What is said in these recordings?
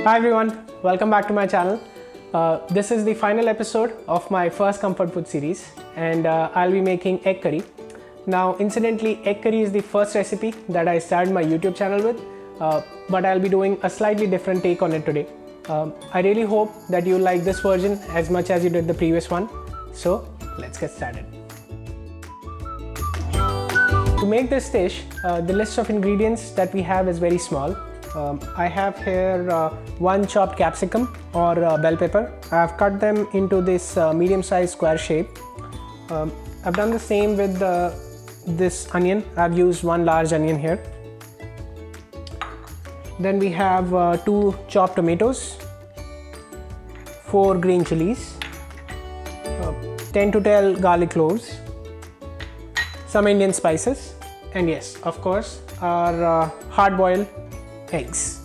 Hi everyone, welcome back to my channel. This is the final episode of my first comfort food series and I'll be making egg curry. Now incidentally, egg curry is the first recipe that I started my YouTube channel with, but I'll be doing a slightly different take on it today. I really hope that you like this version as much as you did the previous one. So let's get started. To make this dish, the list of ingredients that we have is very small. I have here one chopped capsicum or bell pepper. I have cut them into this medium-sized square shape. I've done the same with this onion. I've used one large onion here. Then we have 2 chopped tomatoes, 4 green chilies, 10 to 12 garlic cloves, some Indian spices, and yes, of course, our hard-boiled eggs.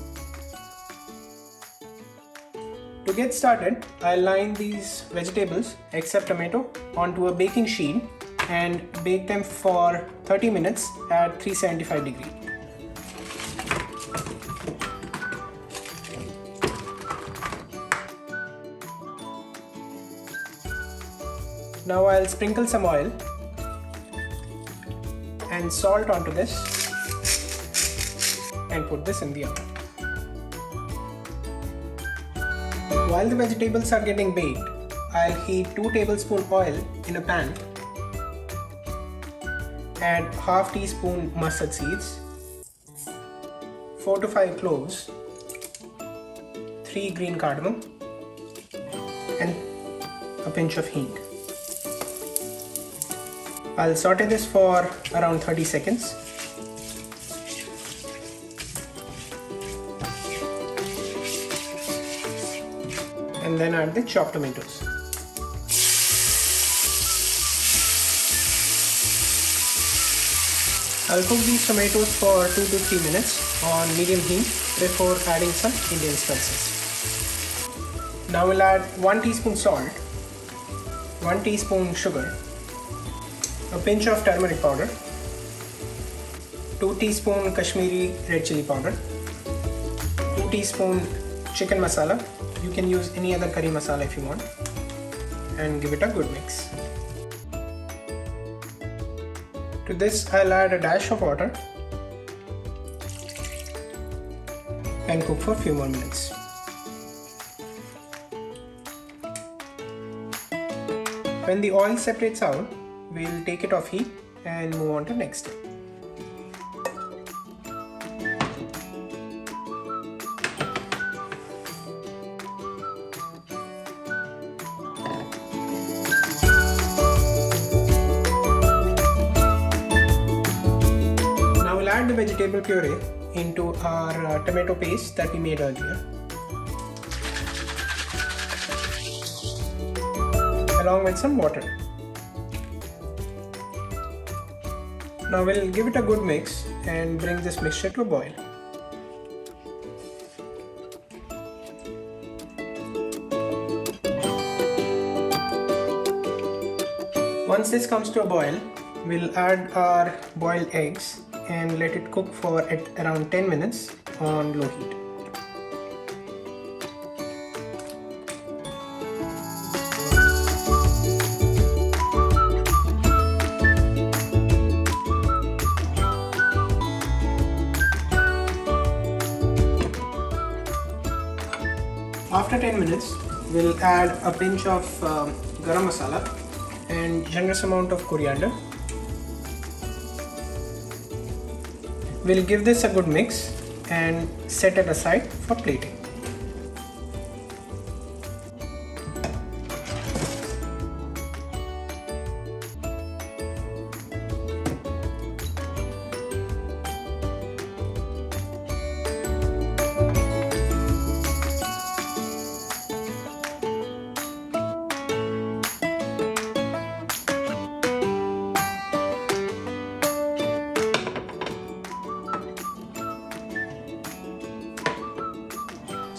To get started, I'll line these vegetables except tomato onto a baking sheet and bake them for 30 minutes at 375 degrees. Now I'll sprinkle some oil and salt onto this and put this in the oven. While the vegetables are getting baked, I'll heat 2 tablespoons oil in a pan. Add half teaspoon mustard seeds, 4 to 5 cloves, 3 green cardamom, and a pinch of hing. I'll saute this for around 30 seconds. And then add the chopped tomatoes. I'll cook these tomatoes for 2 to 3 minutes on medium heat before adding some Indian spices. Now we'll add 1 teaspoon salt, 1 teaspoon sugar, a pinch of turmeric powder, 2 teaspoon Kashmiri red chilli powder, 2 teaspoon chicken masala. You can use any other curry masala if you want, and give it a good mix. To this I'll add a dash of water and cook for a few more minutes. When the oil separates out, we'll take it off heat and move on to the next step. Now we'll add the vegetable puree into our tomato paste that we made earlier, along with some water. Now we'll give it a good mix and bring this mixture to a boil. Once this comes to a boil, we'll add our boiled eggs and let it cook for around 10 minutes on low heat. After 10 minutes, we'll add a pinch of garam masala and generous amount of coriander. We'll give this a good mix and set it aside for plating.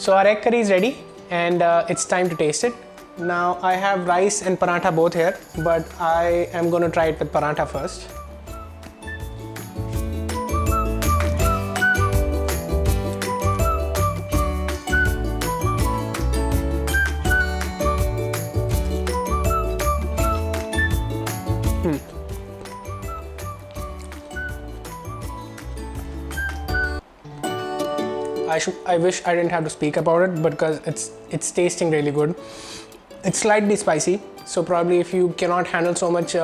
So our egg curry is ready and it's time to taste it. Now I have rice and paratha both here, but I am going to try it with paratha first. I wish I didn't have to speak about it because it's tasting really good. It's slightly spicy, so probably if you cannot handle so much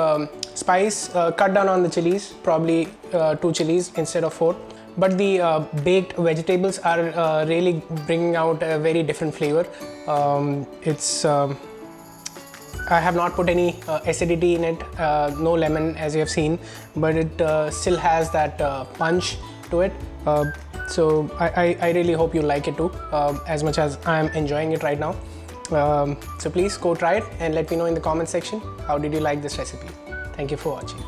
spice, cut down on the chilies, probably 2 chilies instead of 4. But the baked vegetables are really bringing out a very different flavor. I have not put any acidity in it, no lemon as you have seen, but it still has that punch to it. So I really hope you like it too, as much as I am enjoying it right now. So please go try it and let me know in the comment section how did you like this recipe. Thank you for watching.